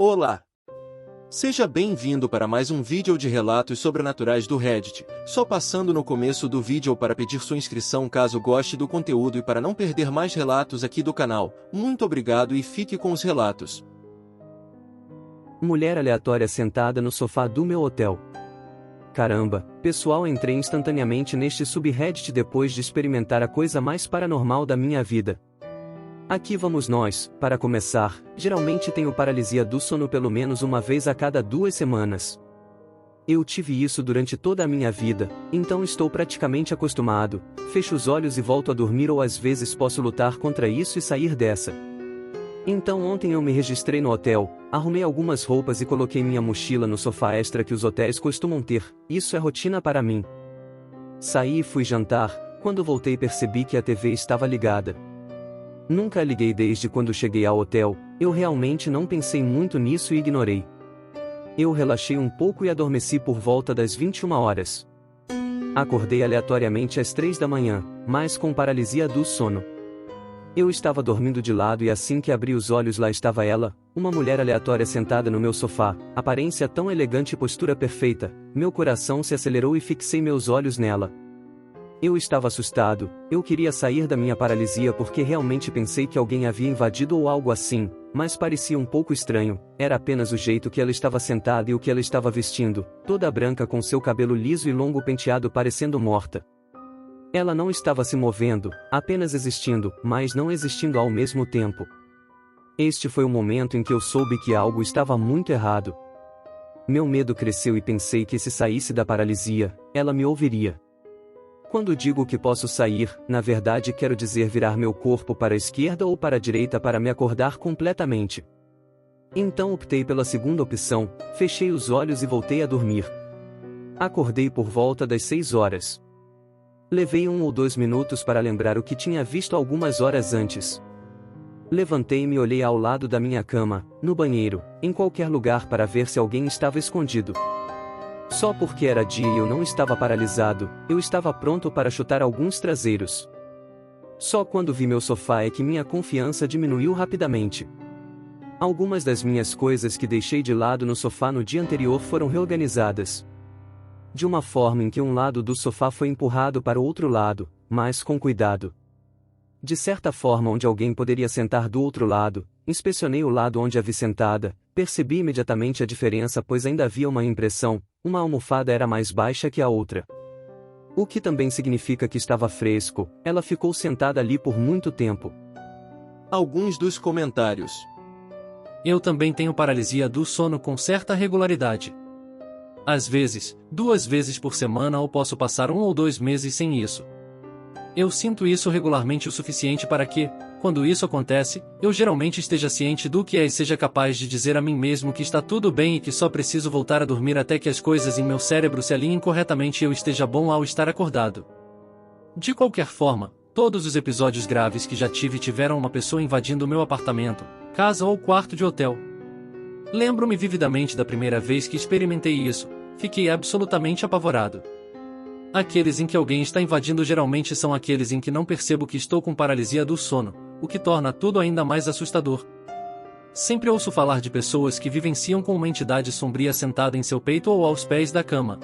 Olá! Seja bem-vindo para mais um vídeo de relatos sobrenaturais do Reddit, só passando no começo do vídeo para pedir sua inscrição caso goste do conteúdo e para não perder mais relatos aqui do canal. Muito obrigado e fique com os relatos. Mulher aleatória sentada no sofá do meu hotel. Caramba, pessoal, entrei instantaneamente neste subreddit depois de experimentar a coisa mais paranormal da minha vida. Aqui vamos nós. Para começar, geralmente tenho paralisia do sono pelo menos uma vez a cada 2 semanas. Eu tive isso durante toda a minha vida, então estou praticamente acostumado. Fecho os olhos e volto a dormir, ou às vezes posso lutar contra isso e sair dessa. Então ontem eu me registrei no hotel, arrumei algumas roupas e coloquei minha mochila no sofá extra que os hotéis costumam ter. Isso é rotina para mim. Saí e fui jantar. Quando voltei percebi que a TV estava ligada. Nunca a liguei desde quando cheguei ao hotel. Eu realmente não pensei muito nisso e ignorei. Eu relaxei um pouco e adormeci por volta das 21 horas. Acordei aleatoriamente às 3 da manhã, mas com paralisia do sono. Eu estava dormindo de lado e assim que abri os olhos lá estava ela, uma mulher aleatória sentada no meu sofá, aparência tão elegante e postura perfeita. Meu coração se acelerou e fixei meus olhos nela. Eu estava assustado, eu queria sair da minha paralisia porque realmente pensei que alguém havia invadido ou algo assim, mas parecia um pouco estranho. Era apenas o jeito que ela estava sentada e o que ela estava vestindo, toda branca com seu cabelo liso e longo penteado parecendo morta. Ela não estava se movendo, apenas existindo, mas não existindo ao mesmo tempo. Este foi o momento em que eu soube que algo estava muito errado. Meu medo cresceu e pensei que se saísse da paralisia, ela me ouviria. Quando digo que posso sair, na verdade quero dizer virar meu corpo para a esquerda ou para a direita para me acordar completamente. Então optei pela segunda opção, fechei os olhos e voltei a dormir. Acordei por volta das 6 horas. Levei 1 ou 2 minutos para lembrar o que tinha visto algumas horas antes. Levantei-me e olhei ao lado da minha cama, no banheiro, em qualquer lugar para ver se alguém estava escondido. Só porque era dia e eu não estava paralisado, eu estava pronto para chutar alguns traseiros. Só quando vi meu sofá é que minha confiança diminuiu rapidamente. Algumas das minhas coisas que deixei de lado no sofá no dia anterior foram reorganizadas. De uma forma em que um lado do sofá foi empurrado para o outro lado, mas com cuidado. De certa forma onde alguém poderia sentar do outro lado. Inspecionei o lado onde a vi sentada, percebi imediatamente a diferença pois ainda havia uma impressão, uma almofada era mais baixa que a outra. O que também significa que estava fresco, ela ficou sentada ali por muito tempo. Alguns dos comentários. Eu também tenho paralisia do sono com certa regularidade. Às vezes, 2 vezes por semana ou posso passar 1 ou 2 meses sem isso. Eu sinto isso regularmente o suficiente para que, quando isso acontece, eu geralmente esteja ciente do que é e seja capaz de dizer a mim mesmo que está tudo bem e que só preciso voltar a dormir até que as coisas em meu cérebro se alinhem corretamente e eu esteja bom ao estar acordado. De qualquer forma, todos os episódios graves que já tive tiveram uma pessoa invadindo o meu apartamento, casa ou quarto de hotel. Lembro-me vividamente da primeira vez que experimentei isso, fiquei absolutamente apavorado. Aqueles em que alguém está invadindo geralmente são aqueles em que não percebo que estou com paralisia do sono, o que torna tudo ainda mais assustador. Sempre ouço falar de pessoas que vivenciam com uma entidade sombria sentada em seu peito ou aos pés da cama.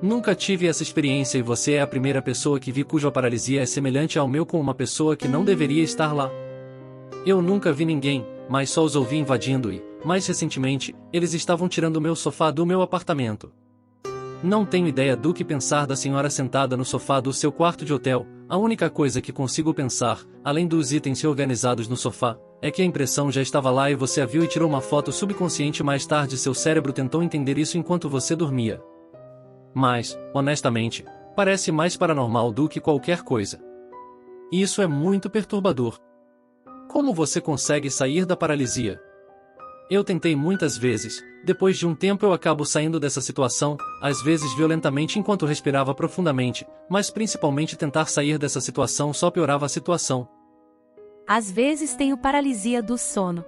Nunca tive essa experiência e você é a primeira pessoa que vi cuja paralisia é semelhante ao meu com uma pessoa que não deveria estar lá. Eu nunca vi ninguém, mas só os ouvi invadindo e, mais recentemente, eles estavam tirando o meu sofá do meu apartamento. Não tenho ideia do que pensar da senhora sentada no sofá do seu quarto de hotel. A única coisa que consigo pensar, além dos itens reorganizados no sofá, é que a impressão já estava lá e você a viu e tirou uma foto subconsciente. Mais tarde seu cérebro tentou entender isso enquanto você dormia. Mas, honestamente, parece mais paranormal do que qualquer coisa. Isso é muito perturbador. Como você consegue sair da paralisia? Eu tentei muitas vezes. Depois de um tempo eu acabo saindo dessa situação, às vezes violentamente enquanto respirava profundamente, mas principalmente tentar sair dessa situação só piorava a situação. Às vezes tenho paralisia do sono.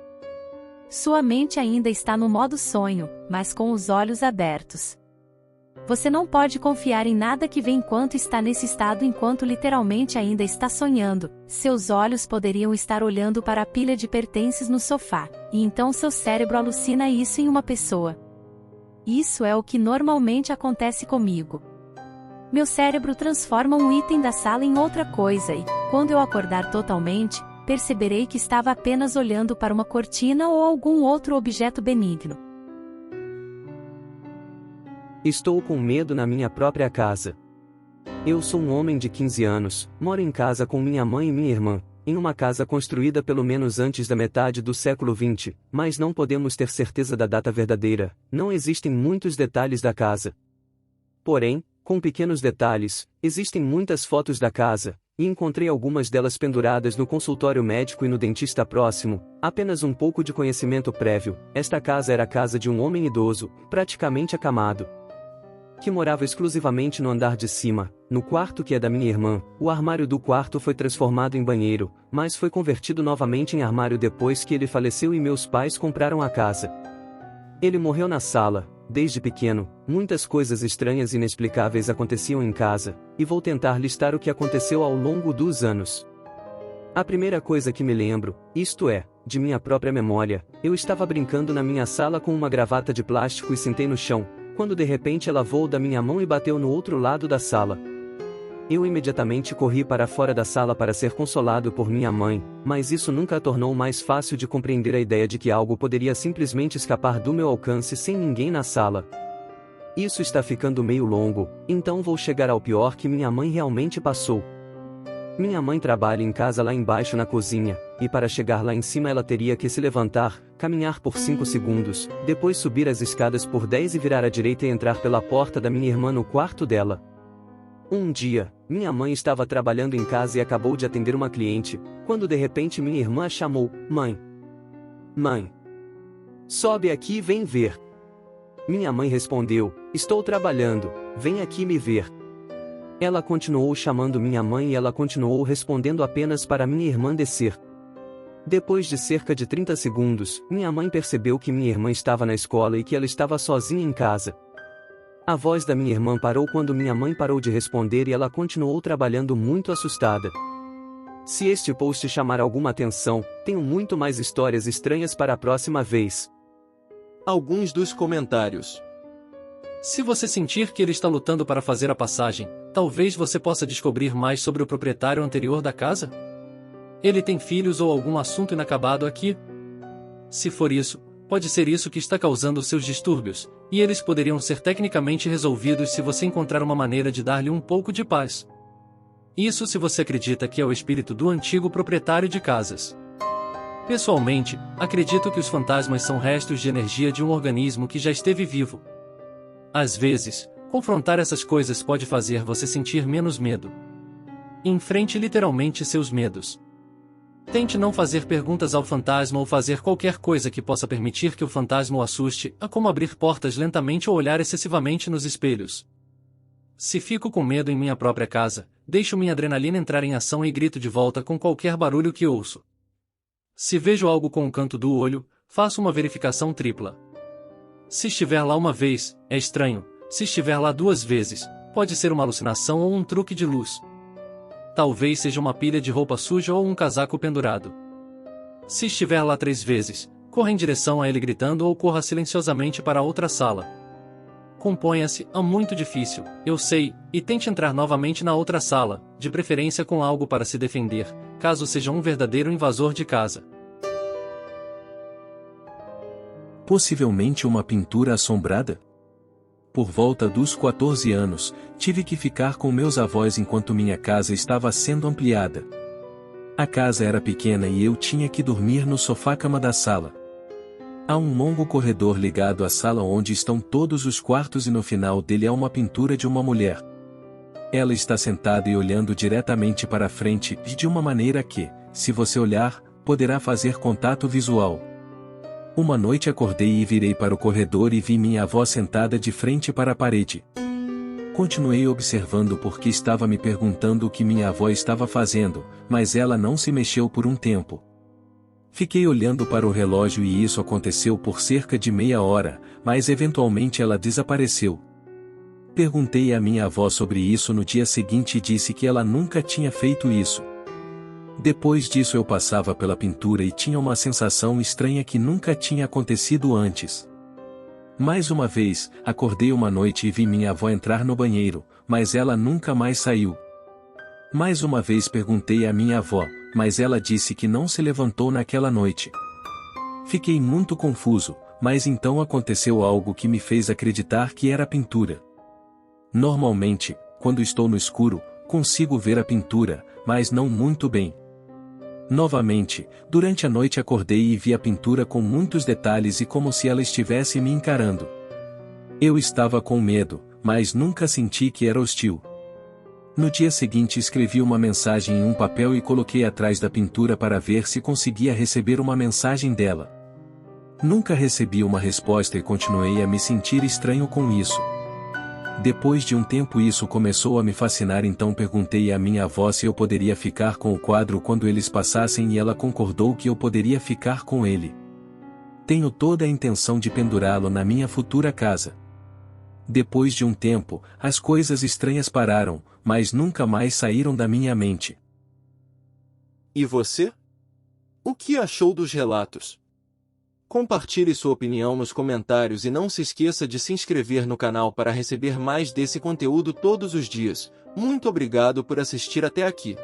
Sua mente ainda está no modo sonho, mas com os olhos abertos. Você não pode confiar em nada que vê enquanto está nesse estado, enquanto literalmente ainda está sonhando. Seus olhos poderiam estar olhando para a pilha de pertences no sofá, e então seu cérebro alucina isso em uma pessoa. Isso é o que normalmente acontece comigo. Meu cérebro transforma um item da sala em outra coisa e, quando eu acordar totalmente, perceberei que estava apenas olhando para uma cortina ou algum outro objeto benigno. Estou com medo na minha própria casa. Eu sou um homem de 15 anos, moro em casa com minha mãe e minha irmã, em uma casa construída pelo menos antes da metade do século XX, mas não podemos ter certeza da data verdadeira, não existem muitos detalhes da casa. Porém, com pequenos detalhes, existem muitas fotos da casa, e encontrei algumas delas penduradas no consultório médico e no dentista próximo, apenas um pouco de conhecimento prévio. Esta casa era a casa de um homem idoso, praticamente acamado, que morava exclusivamente no andar de cima, no quarto que é da minha irmã. O armário do quarto foi transformado em banheiro, mas foi convertido novamente em armário depois que ele faleceu e meus pais compraram a casa. Ele morreu na sala. Desde pequeno, muitas coisas estranhas e inexplicáveis aconteciam em casa, e vou tentar listar o que aconteceu ao longo dos anos. A primeira coisa que me lembro, isto é, de minha própria memória, eu estava brincando na minha sala com uma gravata de plástico e sentei no chão, quando de repente ela voou da minha mão e bateu no outro lado da sala. Eu imediatamente corri para fora da sala para ser consolado por minha mãe, mas isso nunca a tornou mais fácil de compreender a ideia de que algo poderia simplesmente escapar do meu alcance sem ninguém na sala. Isso está ficando meio longo, então vou chegar ao pior que minha mãe realmente passou. Minha mãe trabalha em casa lá embaixo na cozinha, e para chegar lá em cima ela teria que se levantar, caminhar por 5 segundos, depois subir as escadas por 10 e virar à direita e entrar pela porta da minha irmã no quarto dela. Um dia, minha mãe estava trabalhando em casa e acabou de atender uma cliente, quando de repente minha irmã a chamou: "Mãe! Mãe! Sobe aqui e vem ver." Minha mãe respondeu: "Estou trabalhando, vem aqui me ver." Ela continuou chamando minha mãe e ela continuou respondendo apenas para minha irmã descer. Depois de cerca de 30 segundos, minha mãe percebeu que minha irmã estava na escola e que ela estava sozinha em casa. A voz da minha irmã parou quando minha mãe parou de responder e ela continuou trabalhando muito assustada. Se este post chamar alguma atenção, tenho muito mais histórias estranhas para a próxima vez. Alguns dos comentários. Se você sentir que ele está lutando para fazer a passagem, talvez você possa descobrir mais sobre o proprietário anterior da casa? Ele tem filhos ou algum assunto inacabado aqui? Se for isso, pode ser isso que está causando seus distúrbios, e eles poderiam ser tecnicamente resolvidos se você encontrar uma maneira de dar-lhe um pouco de paz. Isso se você acredita que é o espírito do antigo proprietário de casas. Pessoalmente, acredito que os fantasmas são restos de energia de um organismo que já esteve vivo. Às vezes, confrontar essas coisas pode fazer você sentir menos medo. Enfrente literalmente seus medos. Tente não fazer perguntas ao fantasma ou fazer qualquer coisa que possa permitir que o fantasma o assuste, como abrir portas lentamente ou olhar excessivamente nos espelhos. Se fico com medo em minha própria casa, deixo minha adrenalina entrar em ação e grito de volta com qualquer barulho que ouço. Se vejo algo com o canto do olho, faço uma verificação tripla. Se estiver lá uma vez, é estranho. Se estiver lá 2 vezes, pode ser uma alucinação ou um truque de luz. Talvez seja uma pilha de roupa suja ou um casaco pendurado. Se estiver lá 3 vezes, corra em direção a ele gritando ou corra silenciosamente para outra sala. Componha-se a muito difícil, eu sei, e tente entrar novamente na outra sala, de preferência com algo para se defender, caso seja um verdadeiro invasor de casa. Possivelmente uma pintura assombrada? Por volta dos 14 anos, tive que ficar com meus avós enquanto minha casa estava sendo ampliada. A casa era pequena e eu tinha que dormir no sofá-cama da sala. Há um longo corredor ligado à sala onde estão todos os quartos e no final dele há uma pintura de uma mulher. Ela está sentada e olhando diretamente para a frente e de uma maneira que, se você olhar, poderá fazer contato visual. Uma noite acordei e virei para o corredor e vi minha avó sentada de frente para a parede. Continuei observando porque estava me perguntando o que minha avó estava fazendo, mas ela não se mexeu por um tempo. Fiquei olhando para o relógio e isso aconteceu por cerca de meia hora, mas eventualmente ela desapareceu. Perguntei à minha avó sobre isso no dia seguinte e disse que ela nunca tinha feito isso. Depois disso eu passava pela pintura e tinha uma sensação estranha que nunca tinha acontecido antes. Mais uma vez, acordei uma noite e vi minha avó entrar no banheiro, mas ela nunca mais saiu. Mais uma vez perguntei à minha avó, mas ela disse que não se levantou naquela noite. Fiquei muito confuso, mas então aconteceu algo que me fez acreditar que era pintura. Normalmente, quando estou no escuro, consigo ver a pintura, mas não muito bem. Novamente, durante a noite acordei e vi a pintura com muitos detalhes e como se ela estivesse me encarando. Eu estava com medo, mas nunca senti que era hostil. No dia seguinte escrevi uma mensagem em um papel e coloquei atrás da pintura para ver se conseguia receber uma mensagem dela. Nunca recebi uma resposta e continuei a me sentir estranho com isso. Depois de um tempo isso começou a me fascinar, então perguntei à minha avó se eu poderia ficar com o quadro quando eles passassem e ela concordou que eu poderia ficar com ele. Tenho toda a intenção de pendurá-lo na minha futura casa. Depois de um tempo, as coisas estranhas pararam, mas nunca mais saíram da minha mente. E você? O que achou dos relatos? Compartilhe sua opinião nos comentários e não se esqueça de se inscrever no canal para receber mais desse conteúdo todos os dias. Muito obrigado por assistir até aqui.